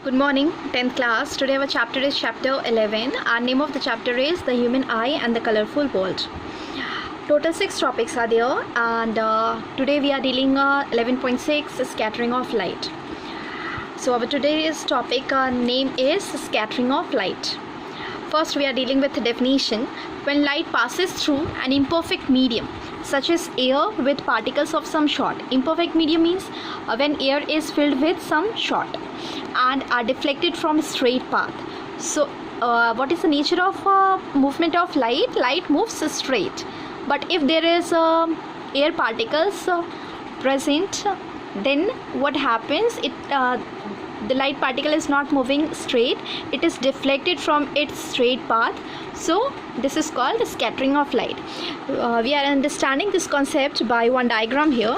Good morning, 10th class. Today our chapter is chapter 11. Our name of the chapter is The Human Eye and the Colorful World. Total 6 topics are there, and today we are dealing 11.6 Scattering of Light. So our today's topic name is Scattering of Light. First we are dealing with the definition. When light passes through an imperfect medium such as air with particles of some sort. Imperfect medium means when air is filled with some sort and are deflected from a straight path. So what is the nature of movement of light? Light moves straight, but if there is air particles present, then what happens? The light particle is not moving straight, it is deflected from its straight path. So this is called the scattering of light. We are understanding this concept by one diagram here.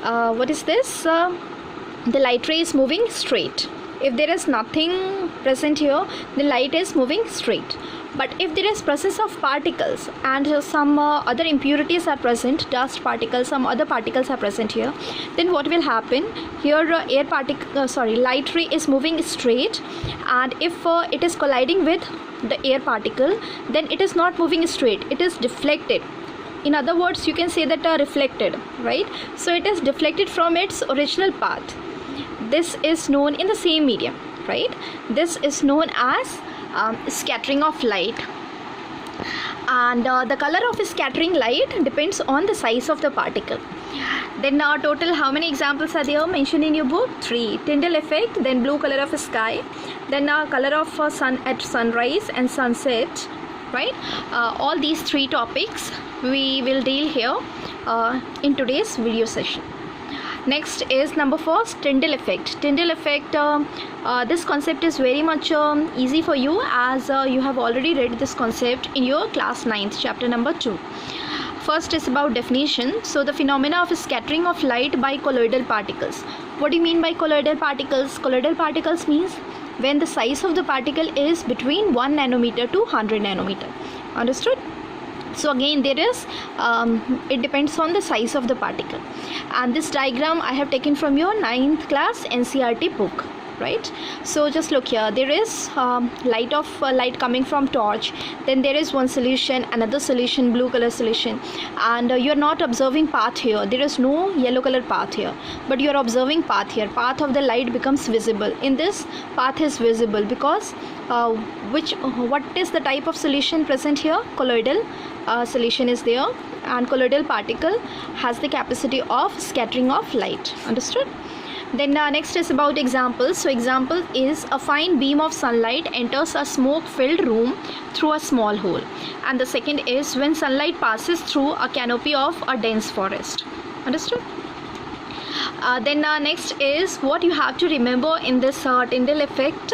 What is this? The light ray is moving straight. If there is nothing present here, the light is moving straight. But if there is presence of particles and some other impurities are present, dust particles, some other particles are present here, then what will happen? Here light ray is moving straight, and if it is colliding with the air particle, then it is not moving straight, it is deflected. In other words, you can say that reflected, right? So it is deflected from its original path. This is known in the same medium, right? This is known as scattering of light. And the color of scattering light depends on the size of the particle. Then total how many examples are there mentioned in your book? 3. Tyndall effect, then blue color of sky, then color of sun at sunrise and sunset, right? All these 3 topics we will deal here in today's video session. Next is number 4, Tyndall effect. Tyndall effect, this concept is very much easy for you, as you have already read this concept in your class 9th, chapter number 2. First is about definition. So the phenomena of scattering of light by colloidal particles. What do you mean by colloidal particles? Colloidal particles means when the size of the particle is between 1 nanometer to 100 nanometer. Understood? So again there is it depends on the size of the particle, and this diagram I have taken from your 9th class NCERT book, right? So just look here, there is light coming from torch, then there is one solution, another solution, blue color solution, and you are not observing path here. There is no yellow color path here, but you are observing path here. Path of the light becomes visible. In this, path is visible because what is the type of solution present here? Colloidal solution is there, and colloidal particle has the capacity of scattering of light. Understood? Then next is about examples. So example is a fine beam of sunlight enters a smoke filled room through a small hole, and the second is when sunlight passes through a canopy of a dense forest. Understood? Then next is what you have to remember in this Tyndall effect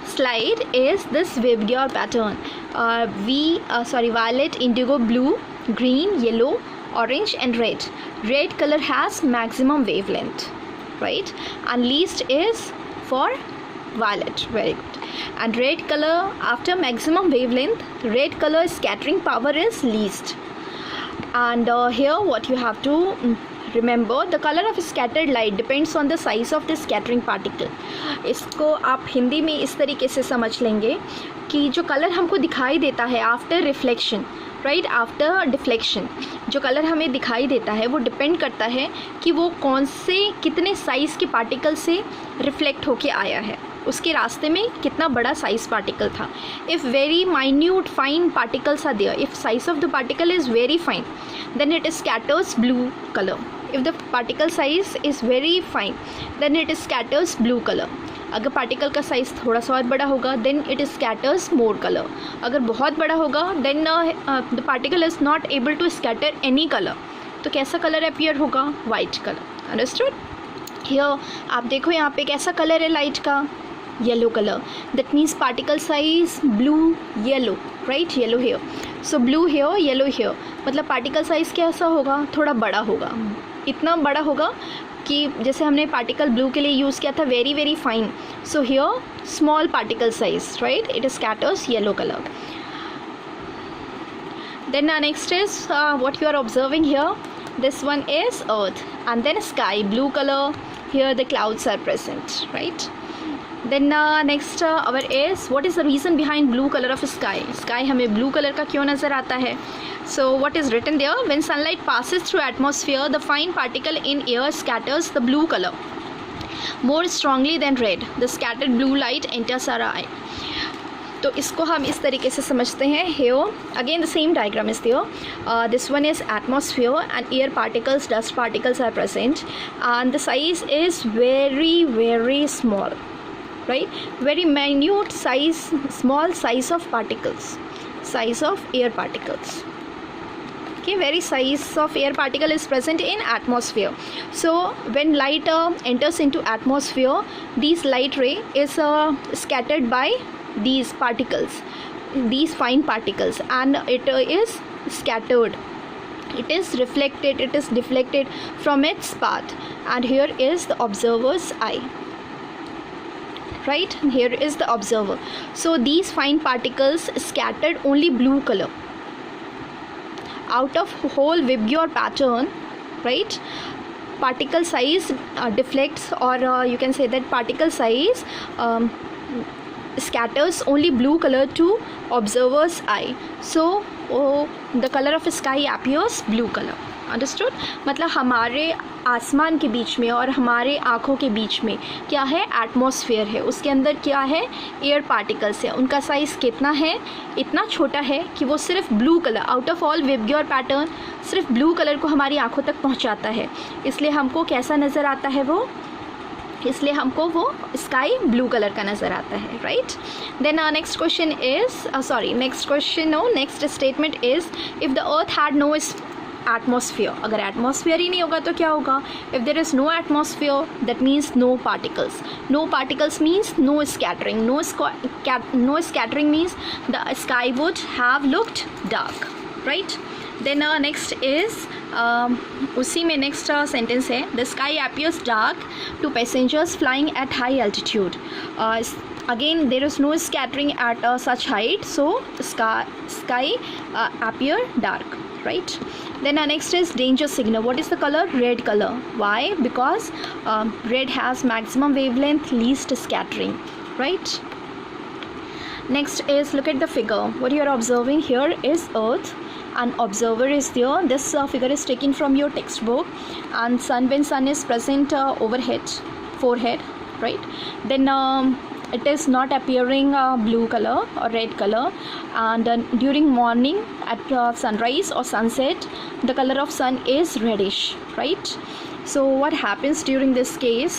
slide is this Vibgyor pattern. Violet, indigo, blue, green, yellow, orange and red. Red color has maximum wavelength, right? And least is for violet. Very good. And red color, after maximum wavelength, red color scattering power is least. And here what you have to remember, the color of scattered light depends on the size of the scattering particle. इसको आप हिंदी में इस तरीके से समझ लेंगे कि जो कलर हमको दिखाई देता है after reflection, right, after deflection, जो कलर हमें दिखाई देता है वो डिपेंड करता है कि वो कौन से कितने साइज़ के पार्टिकल से रिफ्लेक्ट होके आया है, उसके रास्ते में कितना बड़ा साइज पार्टिकल था. If very minute fine particles are there, if size of the particle is very fine, then it scatters blue color. If the particle size is very fine, then it scatters blue color. अगर particle का size थोड़ा सा और बड़ा होगा, then it scatters more color. अगर बहुत बड़ा होगा, then the particle is not able to scatter any color. तो कैसा कलर अपीयर होगा? White colour. अंडरस्टूड? हियर आप देखो यहाँ पे कैसा कलर है लाइट का? Yellow colour. That means particle size blue yellow, right? Yellow here. So blue here, yellow here, मतलब पार्टिकल साइज़ कैसा होगा? थोड़ा बड़ा होगा. इतना बड़ा होगा कि जैसे हमने पार्टिकल ब्लू के लिए यूज़ किया था, very very fine. So here small particle size, right? It scatters yellow colour. Then next is what you are observing here. This one is earth, and then sky, blue color. Here the clouds are present, right? Then next our is what is the reason behind blue color of sky. Sky हमें blue color का क्यों नज़र आता है? So what is written there? When sunlight passes through atmosphere, the fine particle in air scatters the blue color more strongly than red. The scattered blue light enters our eye. तो इसको हम इस तरीके से समझते हैं. Here again the same diagram is there. This one is atmosphere and air particles, dust particles are present, and the size is very, very small, right? Very minute size, small size of particles, size of air particles. Okay, very size of air particle is present in atmosphere. So when light enters into atmosphere, this light ray is scattered by these particles, these fine particles, and it is scattered, it is reflected, it is deflected from its path, and here is the observer's eye, right? Here is the observer. So these fine particles scattered only blue color out of whole Vibgyor pattern, right? Particle size deflects, or you can say that particle size scatters only blue color to observer's eye. So the color of sky appears blue color. Understood. मतलब हमारे आसमान के बीच में और हमारे आँखों के बीच में क्या है? एटमॉस्फेयर है. उसके अंदर क्या है? एयर पार्टिकल्स है. उनका साइज़ कितना है? इतना छोटा है कि वो सिर्फ blue colour, out of all VIBGYOR pattern, सिर्फ ब्लू कलर को हमारी आँखों तक पहुँचाता है. इसलिए हमको कैसा नज़र आता है वो? इसलिए हमको वो स्काई ब्लू कलर का नज़र आता है, right? Then next question is next statement is if the earth had no atmosphere. अगर एटमॉस्फेयर ही नहीं होगा तो क्या होगा? If there is no atmosphere that means no particles. No particles means no scattering. No scattering means the sky would have looked dark, right? Then next is उसी में next sentence है the sky appears dark to passengers flying at high altitude. Again there is no scattering at such height, so sky appear dark, right? Then next is danger signal. What is the color? Red color. Why? Because red has maximum wavelength, least scattering, right? Next is look at the figure. What you are observing here is earth, an observer is there. This figure is taken from your textbook, and sun, when sun is present overhead, forehead, right? Then it is not appearing blue color or red color, and during morning at sunrise or sunset the color of sun is reddish, right? So what happens during this case?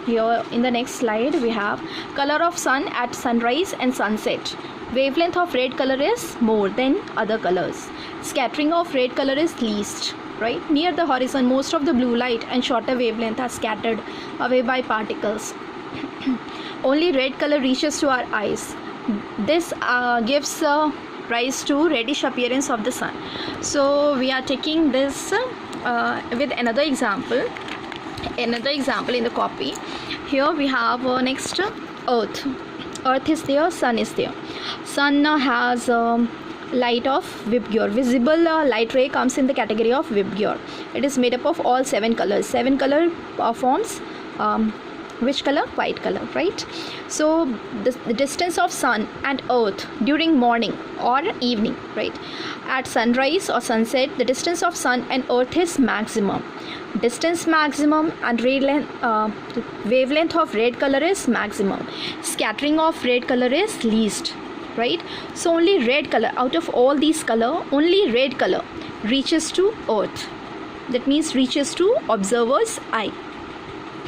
Here in the next slide we have color of sun at sunrise and sunset. Wavelength of red color is more than other colors. Scattering of red color is least, right? Near the horizon most of the blue light and shorter wavelength are scattered away by particles. Only red color reaches to our eyes. This gives rise to reddish appearance of the sun. So we are taking this with another example in the copy. Here we have next earth. Earth is there, sun is there. Sun has light of Vibgyor. Visible light ray comes in the category of Vibgyor. It is made up of all 7 colors. 7 color forms which color? White color, right? So the distance of sun and earth during morning or evening, right? At sunrise or sunset the distance of sun and earth is maximum. Distance maximum and wavelength of red color is maximum. Scattering of red color is least, right? So only red color, out of all these color, only red color reaches to earth. That means reaches to observer's eye,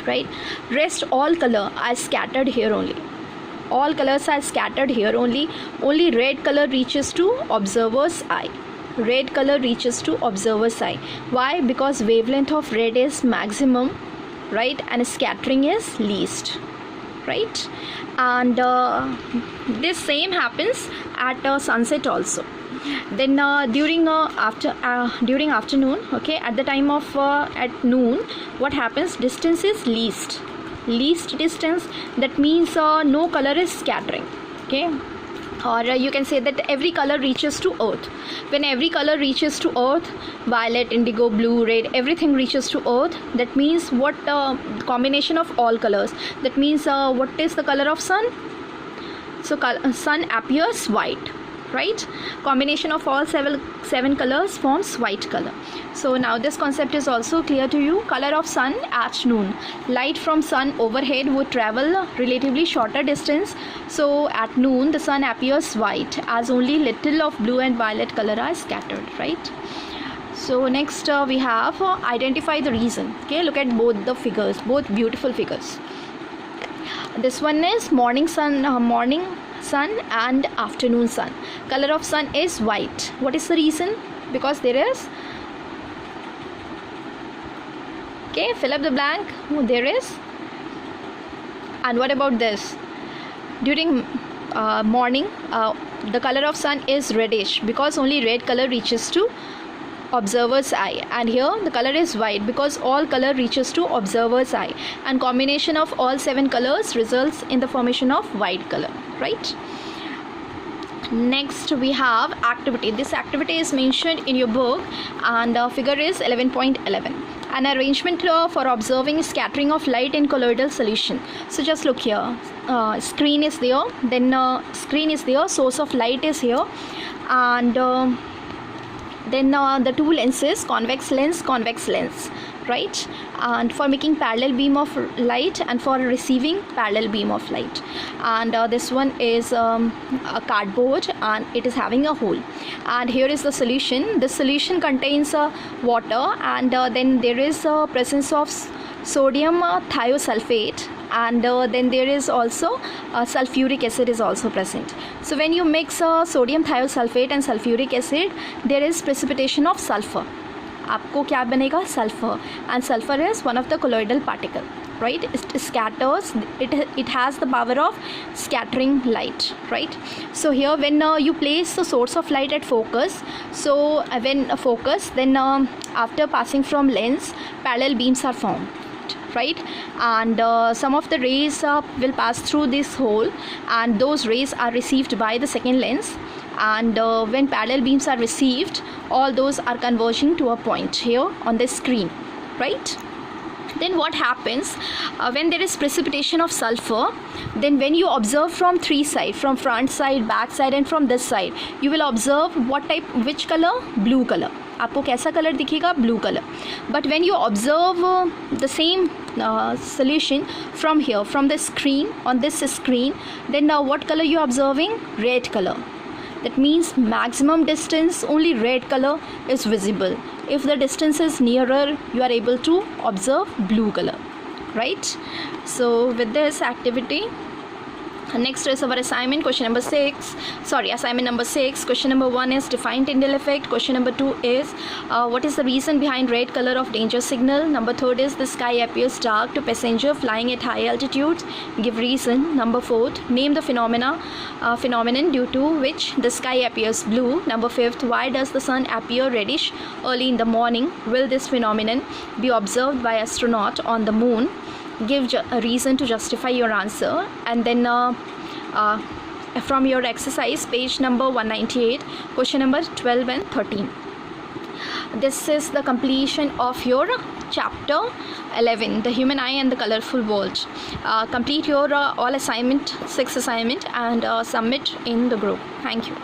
right? Rest all color are scattered here only. All colors are scattered here only. Only red color reaches to observer's eye. Red color reaches to observer's eye. Why? Because wavelength of red is maximum, right? And scattering is least, right? And this same happens at sunset also. Then during afternoon, okay, at the time of at noon, what happens? Distance is least distance. That means no color is scattering, okay? or you can say that every color reaches to earth. When every color reaches to earth, violet, indigo, blue, red, everything reaches to earth, that means what? Combination of all colors. That means what is the color of sun? So sun appears white, right? Combination of all seven colors forms white color. So now this concept is also clear to you. Color of sun at noon. Light from sun overhead would travel relatively shorter distance. So at noon the sun appears white, as only little of blue and violet color are scattered, right? So next we have identify the reason. Okay, look at both the figures, both beautiful figures. This one is morning sun and afternoon sun. Color of sun is white. What is the reason? Because there is, okay, fill up the blank. There is. And what about this? During morning, the color of sun is reddish, because only red color reaches to observer's eye, and here the color is white because all color reaches to observer's eye, and combination of all seven colors results in the formation of white color, right? Next we have activity. This activity is mentioned in your book, and figure is 11.11. An arrangement for observing scattering of light in colloidal solution. So just look here, screen is there, then screen is there, source of light is here, and then the two lenses, convex lens, right? And for making parallel beam of light, and for receiving parallel beam of light. And this one is a cardboard, and it is having a hole, and here is the solution. This solution contains water, and then there is a presence of sodium thiosulfate, and then there is also sulfuric acid is also present. So when you mix sodium thiosulfate and sulfuric acid, there is precipitation of sulfur. आपको क्या बनेगा? Sulfur, and sulfur is one of the colloidal particle, right? It scatters, it has the power of scattering light, right? So here when you place the source of light at focus, so when focus, then after passing from lens, parallel beams are formed, right? And some of the rays will pass through this hole, and those rays are received by the second lens, and when parallel beams are received, all those are converging to a point here on the screen, right? Then what happens when there is precipitation of sulfur? Then when you observe from three sides, from front side, back side, and from this side, you will observe what type, which color? Blue color. आपको कैसा colour दिखेगा? Blue colour. But when you observe the same solution from here, from the screen, on this screen, then what color you are observing? Red color. That means maximum distance only red color is visible. If the distance is nearer, you are able to observe blue color, right? So with this activity, next is our assignment, question number 6. Assignment number 6. Question number 1 is define Tyndall effect. Question number 2 is what is the reason behind red color of danger signal. Number 3 is the sky appears dark to passenger flying at high altitudes. Give reason. Number 4, name the phenomenon due to which the sky appears blue. Number 5, why does the sun appear reddish early in the morning? Will this phenomenon be observed by astronaut on the moon? Give a reason to justify your answer. And then from your exercise, page number 198, question number 12 and 13. This is the completion of your chapter 11, the human eye and the colorful world. Complete your all assignment, 6 assignment, and submit in the group. Thank you.